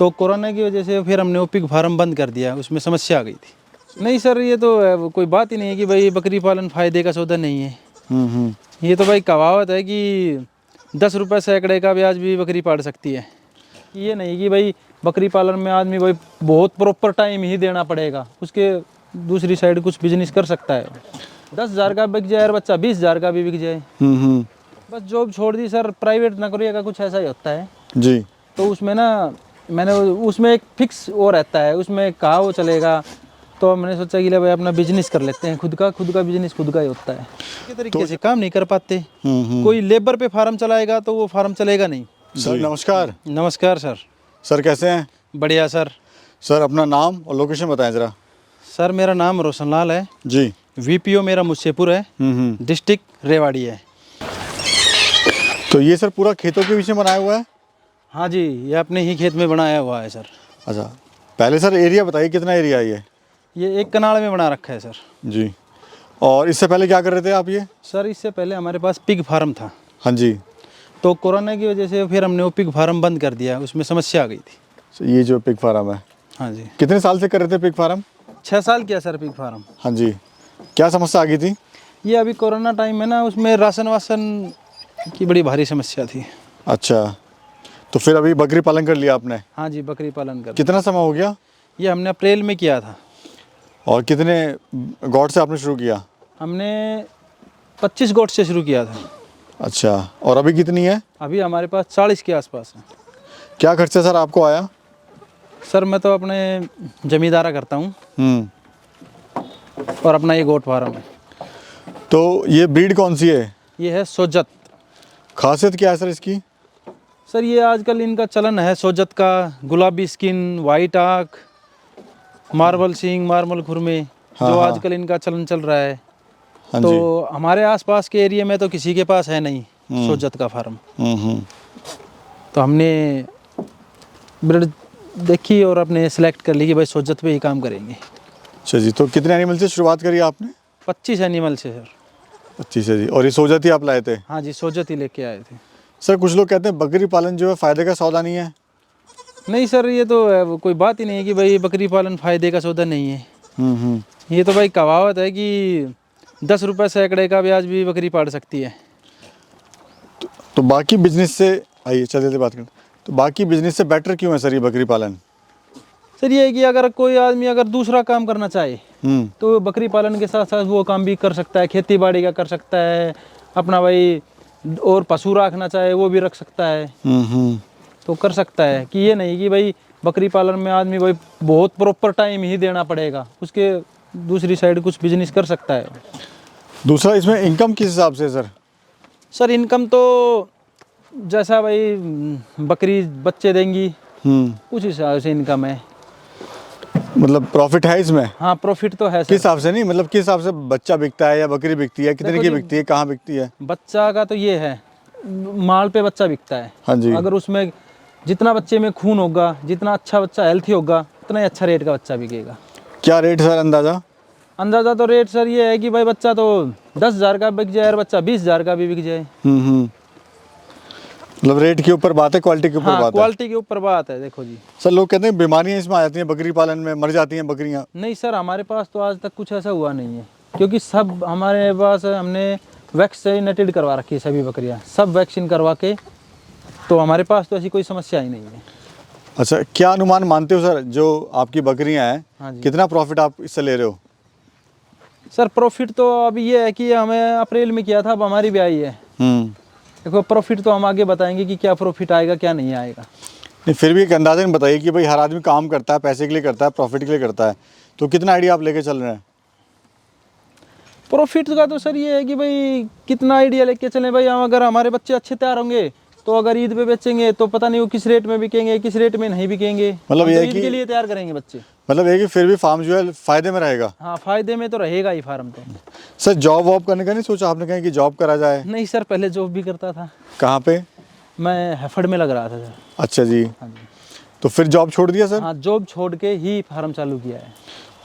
तो कोरोना की वजह से फिर हमने वो पिग फार्म बंद कर दिया, उसमें समस्या आ गई थी। नहीं सर, ये तो कोई बात ही नहीं है कि भाई बकरी पालन फायदे का सौदा नहीं है। ये तो भाई कहावत है कि 10 रुपये सैकड़े का ब्याज भी बकरी पाल सकती है। ये नहीं कि भाई बकरी पालन में आदमी भाई बहुत प्रॉपर टाइम ही देना पड़ेगा, उसके दूसरी साइड कुछ बिजनेस कर सकता है। 10,000 का बिक जाए और बच्चा 20,000 का भी बिक जाए। बस जॉब छोड़ दी सर, प्राइवेट नौकरी का कुछ ऐसा ही होता है जी। तो उसमें ना मैंने उसमें एक फिक्स वो रहता है, उसमें कहाँ वो चलेगा, तो मैंने सोचा कि ले भाई अपना बिजनेस कर लेते हैं, खुद का बिजनेस खुद का ही होता है। के तरीके से काम नहीं कर पाते। कोई लेबर पे फार्म चलाएगा तो वो फार्म चलेगा नहीं। सर नमस्कार। नमस्कार सर। सर कैसे हैं? बढ़िया सर। सर अपना नाम और लोकेशन बताएं ज़रा। सर मेरा नाम रोशनलाल है जी। VPO मेरा मुझसेपुर है, डिस्ट्रिक्ट रेवाड़ी है। तो ये सर पूरा खेतों के बीच में बनाया हुआ है? हाँ जी, ये अपने ही खेत में बनाया हुआ है सर। अच्छा, पहले सर एरिया बताइए, कितना एरिया है ये 1 कनाल में बना रखा है सर। जी। और इससे पहले क्या कर रहे थे आप ये? सर इससे पहले हमारे पास पिग फार्म था। हाँ जी। तो कोरोना की वजह से फिर हमने वो पिग फार्म बंद कर दिया, उसमें समस्या आ गई थी। तो ये जो पिग फार्म है, हाँ जी। कितने साल से कर रहे थे पिग फार्म? 6 साल किया सर पिग फार्म। हाँ जी। क्या समस्या आ गई थी? ये अभी कोरोना टाइम में ना उसमें राशन वासन की बड़ी भारी समस्या थी। अच्छा, तो फिर अभी बकरी पालन कर लिया आपने? हाँ जी, बकरी पालन कर। कितना समय हो गया? ये हमने अप्रैल में किया था। और कितने गॉट से आपने शुरू किया? हमने 25 गोट से शुरू किया था। अच्छा, और अभी कितनी है? अभी हमारे पास 40 के आसपास है। क्या खर्चा सर आपको आया? सर मैं तो अपने जमींदारा करता हूँ और अपना ये गोट फार्म है। तो ये ब्रीड कौन सी है? ये है सोजत। खासियत क्या है सर इसकी? सर ये आजकल इनका चलन है सोजत का, गुलाबी स्किन, वाइट आँख, मार्बल सींग, मार्बल खुरमे, जो आजकल इनका चलन चल रहा है। हाँ तो जी। हमारे आसपास के एरिया में तो किसी के पास है नहीं सोजत का फार्म। तो हमने ब्रीड देखी और अपने सेलेक्ट कर ली कि भाई सोजत पे ही काम करेंगे। अच्छा जी। तो कितने एनिमल से शुरुआत करी आपने? 25 एनिमल से सर। 25 है जी। और ये सोजत ही आप लाए थे? हाँ जी, सोजत ही लेके आए थे। सर कुछ लोग कहते हैं बकरी पालन जो है फ़ायदे का सौदा नहीं है। नहीं सर, ये तो कोई बात ही नहीं है कि भाई बकरी पालन फायदे का सौदा नहीं है। ये तो भाई कहावत है कि 10 रुपये सैकड़े का ब्याज भी बकरी पाल सकती है। तो बाकी बिजनेस से आइए चलते बात करें। तो बाकी बिजनेस से बेटर क्यों है सर ये बकरी पालन? सर ये है कि अगर कोई आदमी अगर दूसरा काम करना चाहे तो बकरी पालन के साथ साथ वो काम भी कर सकता है, खेती बाड़ी का कर सकता है, अपना भाई और पशु रखना चाहे वो भी रख सकता है। तो कर सकता है कि ये नहीं कि भाई बकरी पालन में आदमी भाई बहुत प्रॉपर टाइम ही देना पड़ेगा, उसके दूसरी साइड कुछ बिजनेस कर सकता है। दूसरा इसमें इनकम किस हिसाब से सर? सर इनकम तो जैसा भाई बकरी बच्चे देंगी उस हिसाब से इनकम है। मतलब प्रॉफिट है इसमें? हाँ प्रॉफिट तो है सर। किस हिसाब से? नहीं मतलब किस हिसाब से बच्चा बिकता है या बकरी बिकती है, कितने की बिकती है, कहाँ बिकती है? बच्चा का तो ये है, माल पे बच्चा बिकता है। हाँ जी। अगर उसमें जितना बच्चे में खून होगा, जितना अच्छा बच्चा हेल्थी होगा, उतना ही अच्छा रेट का बच्चा बिकेगा। क्या रेट सर अंदाज़ा? अंदाज़ा तो रेट सर ये है कि भाई बच्चा तो 10,000 का बिक जाए और बच्चा 20,000 का भी बिक जाए। मतलब रेट के ऊपर बात है, क्वालिटी के ऊपर बात है? क्वालिटी के ऊपर बात है। देखो जी सर लोग कहते हैं बीमारियां इसमें आ जाती हैं बकरी पालन में, मर जाती हैं बकरियां। नहीं सर, हमारे पास तो आज तक कुछ ऐसा हुआ नहीं है, क्योंकि सब हमारे पास हमने वैक्सीनेटेड करवा रखी है सभी बकरियां, सब वैक्सीन करवा के, तो हमारे पास तो ऐसी कोई समस्या ही नहीं है। अच्छा, क्या अनुमान मानते हो सर जो आपकी बकरियां हैं, हाँ जी। कितना प्रॉफिट आप इससे ले रहे हो? सर प्रॉफिट तो अभी ये है कि हमें अप्रैल में किया था, अब हमारी भी आई है। देखो प्रॉफिट तो हम आगे बताएंगे कि क्या प्रॉफिट आएगा क्या नहीं आएगा। नहीं फिर भी एक अंदाज़न बताइए कि भाई हर आदमी काम करता है, पैसे के लिए करता है, प्रॉफिट के लिए करता है, तो कितना आइडिया आप लेके चल रहे हैं? प्रॉफिट का तो सर ये है कि भाई कितना आइडिया लेके चलें भाई, हम अगर हमारे बच्चे अच्छे तैयार होंगे तो अगर ईद पे बेचेंगे तो पता नहीं वो किस रेट में बिकेंगे, किस रेट में नहीं बिकेंगे। मतलब ये तो है ईद कि के लिए तैयार करेंगे बच्चे। मतलब ये कि फिर भी फार्म जो है फ़ायदे में रहेगा? हाँ फायदे में तो रहेगा ही फार्म तो। सर जॉब वॉब करने का नहीं सोचा आपने कहीं कि जॉब करा जाए? नहीं सर, पहले जॉब भी करता था। कहाँ पे? मैं हैफर्ड में लग रहा था सर। अच्छा जी। हाँ जी। तो फिर जॉब छोड़ दिया सर? हाँ जॉब छोड़ के ही फार्म चालू किया है।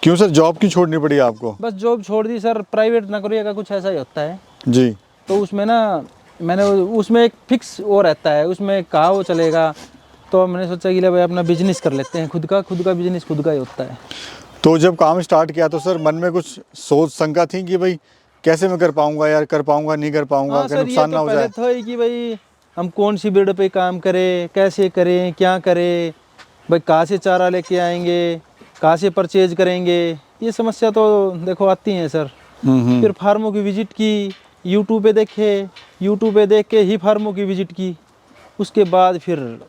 क्यों सर, जॉब क्यों छोड़नी पड़ी आपको? बस जॉब छोड़ दी सर, प्राइवेट नौकरी का कुछ ऐसा ही होता है जी। तो उसमें ना मैंने उसमें एक फिक्स वो रहता है, उसमें कहाँ वो चलेगा, तो मैंने सोचा कि ले भाई अपना बिजनेस कर लेते हैं, खुद का बिजनेस खुद का ही होता है। तो जब काम स्टार्ट किया तो सर मन में कुछ सोच शंका थी कि भाई कैसे मैं कर पाऊंगा यार, कर पाऊंगा नहीं कर पाऊंगा, हाँ क्या सर, ये नुकसान ना तो हो पहले जाए। था ही कि भाई हम कौन सी ब्रीड पे काम करें, कैसे करें, क्या करें, भाई कहाँ से चारा लेके आएंगे, कहाँ से परचेज करेंगे, ये समस्या तो देखो आती हैं सर। फिर फार्मों की विजिट की, यूट्यूब पे देखे, यूट्यूब पे देख के ही फार्मों की विजिट की, उसके बाद फिर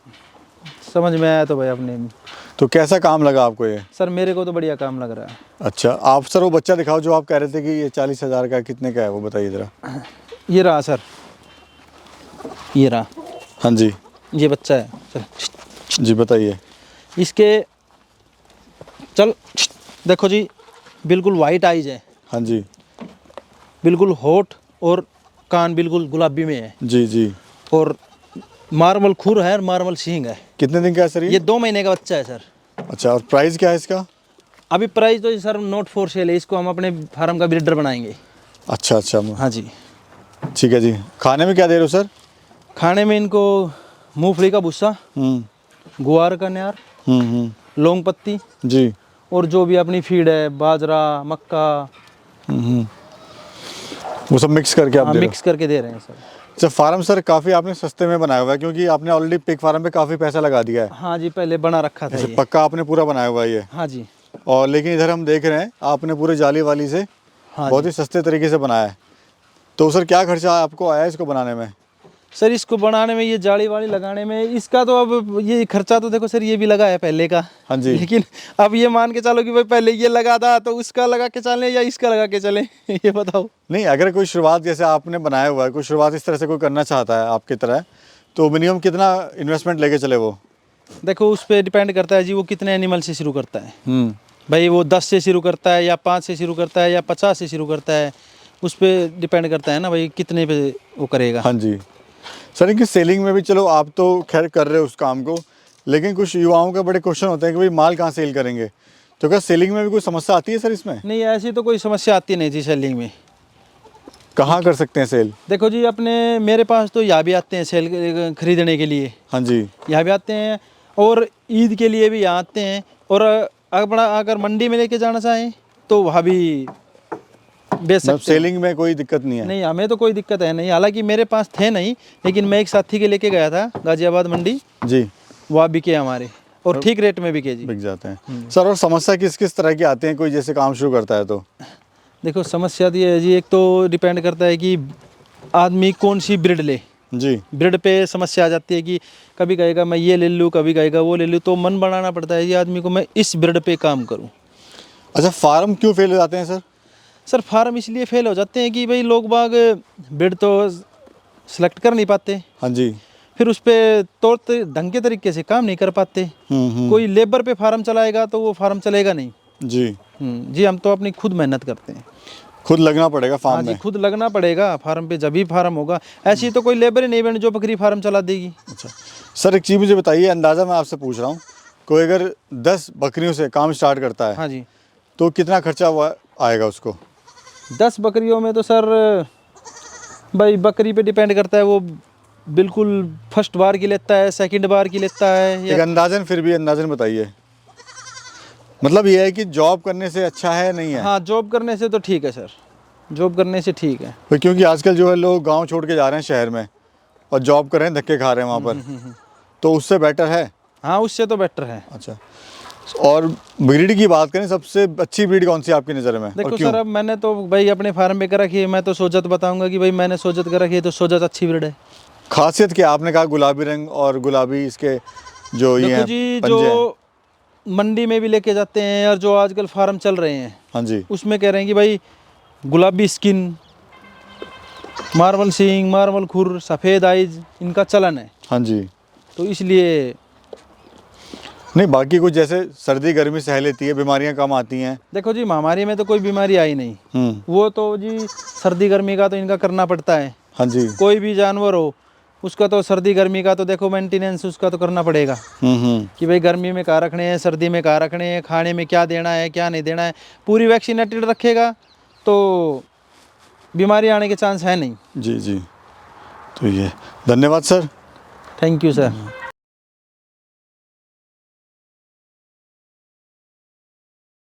समझ में आया तो भाई अपने। तो कैसा काम लगा आपको ये? सर मेरे को तो बढ़िया काम लग रहा है। अच्छा, आप सर वो बच्चा दिखाओ जो आप कह रहे थे कि ये 40,000 का, कितने का है वो बताइए ज़रा। ये रहा सर, ये रहा, हाँ जी ये बच्चा है। चल जी बताइए। इसके, चल देखो जी, बिल्कुल वाइट आइज है, हाँ जी बिल्कुल हॉट, और कान बिल्कुल गुलाबी में है, जी जी। और मार्बल खुर है और मार्बल सींग है। कितने दिन का है सर ये 2 महीने का बच्चा है सर। अच्छा, और प्राइस क्या है इसका? अभी प्राइस तो सर नॉट फॉर सेल है, इसको हम अपने फार्म का ब्रीडर बनाएंगे। अच्छा अच्छा, हाँ जी। ठीक है जी। खाने में क्या दे रहे हो सर? खाने में इनको मूंगफली का भुस्सा, गुआर का नार, लौंग पत्ती जी। और जो भी अपनी फीड है, बाजरा, मक्का, वो सब मिक्स करके आप दे रहे हो? मिक्स करके दे रहे हैं सर। अच्छा, फार्म सर काफ़ी आपने सस्ते में बनाया हुआ है, क्योंकि आपने ऑलरेडी पिग फार्म पे काफ़ी पैसा लगा दिया है। हाँ जी, पहले बना रखा था जैसे ये। पक्का आपने पूरा बनाया हुआ है ये। हाँ जी। और लेकिन इधर हम देख रहे हैं आपने पूरे जाली वाली से हाँ बहुत जी। ही सस्ते तरीके से बनाया है। तो सर क्या खर्चा आपको आया इसको बनाने में? सर इसको बनाने में, ये जाली वाली लगाने में, इसका तो अब ये खर्चा तो देखो सर ये भी लगा है पहले का। हाँ जी। लेकिन अब ये मान के चलो कि भाई पहले ये लगा था तो उसका लगा के चलें या इसका लगा के चलें ये बताओ। नहीं, अगर कोई शुरुआत जैसे आपने बनाया हुआ है, कोई शुरुआत इस तरह से कोई करना चाहता है आपकी तरह, तो मिनिमम कितना इन्वेस्टमेंट लेके चले वो? देखो उस पर डिपेंड करता है जी, वो कितने एनिमल से शुरू करता है। भाई वो 10 से शुरू करता है या 5 से शुरू करता है या 50 से शुरू करता है, उस पर डिपेंड करता है ना भाई कितने पे वो करेगा। हाँ जी सर, इनकी सेलिंग में भी चलो आप तो खैर कर रहे हो उस काम को, लेकिन कुछ युवाओं का बड़े क्वेश्चन होते हैं कि भाई माल कहाँ सेल करेंगे, तो क्या सेलिंग में भी कोई समस्या आती है सर इसमें? नहीं, ऐसी तो कोई समस्या आती नहीं थी सेलिंग में। कहाँ कर सकते हैं सेल? देखो जी, अपने मेरे पास तो यहाँ भी आते हैं सेल खरीदने के लिए। हाँ जी। यहाँ भी आते हैं और ईद के लिए भी यहाँ आते हैं, और अगर मंडी में लेके जाना चाहें तो वहाँ भी बेच सकते हैं। सेलिंग में कोई दिक्कत नहीं है? नहीं, हमें तो कोई दिक्कत है नहीं। हालांकि मेरे पास थे नहीं, लेकिन मैं एक साथी के लेके गया था गाजियाबाद मंडी जी। वहाँ बिके हमारे, और ठीक रेट में बिके जी। बिक जाते हैं सर। और समस्या किस किस तरह की आती है कोई जैसे काम शुरू करता है तो? देखो समस्या तो ये है जी, एक तो डिपेंड करता है कि आदमी कौन सी ब्रीड ले। जी। ब्रीड पे समस्या आ जाती है कि कभी कहेगा मैं ये ले लूँ, कभी कहेगा वो ले लूँ, तो मन बनाना पड़ता है जी आदमी को, मैं इस ब्रीड पे काम करूँ। अच्छा, फार्म क्यों फेल हो जाते हैं सर? सर फार्म इसलिए फेल हो जाते हैं कि भाई लोग बाग ब्रीड तो सेलेक्ट कर नहीं पाते। हाँ जी। फिर उस पर ढंग के तरीके से काम नहीं कर पाते। कोई लेबर पे फार्म चलाएगा तो वो फार्म चलेगा नहीं जी। जी, हम तो अपनी खुद मेहनत करते हैं। खुद लगना पड़ेगा हाँ फार्म जी, में? खुद लगना पड़ेगा फार्म पे, जब भी फार्म होगा। ऐसी तो कोई लेबर ही नहीं बने जो बकरी फार्म चला देगी। अच्छा सर, एक चीज़ मुझे बताइए, अंदाज़ा मैं आपसे पूछ रहा हूँ, कोई अगर 10 बकरियों से काम स्टार्ट करता है हाँ जी। तो कितना खर्चा आएगा उसको? 10 बकरियों में तो सर भाई बकरी पे डिपेंड करता है, वो बिल्कुल फर्स्ट बार की लेता है, सेकंड बार की लेता है एक या अंदाजन, फिर भी अंदाजन बताइए। मतलब ये है कि जॉब करने से अच्छा है नहीं है? हाँ, जॉब करने से तो ठीक है सर, जॉब करने से ठीक है। भाई क्योंकि आजकल जो है लोग गांव छोड़ के जा रहे हैं शहर में और जॉब कर रहे हैं, धक्के खा रहे हैं वहाँ पर, तो उससे बेटर है? हाँ, उससे तो बेटर है। अच्छा, और ब्रीड की बात करें, सबसे अच्छी ब्रीड कौन सी आपकी नज़र में? देखो सर, अब मैंने तो भाई अपने फार्म में कर रखी है, मैं तो सोजत बताऊंगा कि भाई मैंने सोजत कर रखी है, तो सोजत अच्छी ब्रीड है। खासियत क्या? आपने कहा गुलाबी रंग और गुलाबी इसके जो ये देखो हैं जी, पंजे हैं। जो मंडी में भी लेके जाते हैं और जो आजकल फार्म चल रहे हैं, हाँ जी। उसमें कह रहे हैं कि भाई गुलाबी स्किन, मार्बल सींग, मार्बल खुर, सफ़ेद आइज, इनका चलन है। हाँ जी। तो इसलिए नहीं, बाकी कुछ जैसे सर्दी गर्मी सह लेती है, बीमारियां कम आती हैं। देखो जी, महामारी में तो कोई बीमारी आई नहीं। वो तो जी सर्दी गर्मी का तो इनका करना पड़ता है। हाँ जी। कोई भी जानवर हो उसका तो सर्दी गर्मी का तो देखो मेंटेनेंस उसका तो करना पड़ेगा कि भाई गर्मी में कहाँ रखने हैं, सर्दी में कहाँ रखने हैं, खाने में क्या देना है, क्या नहीं देना है। पूरी वैक्सीनेटेड रखेगा तो बीमारी आने के चांस है नहीं। जी जी। तो ये धन्यवाद सर। Thank you sir.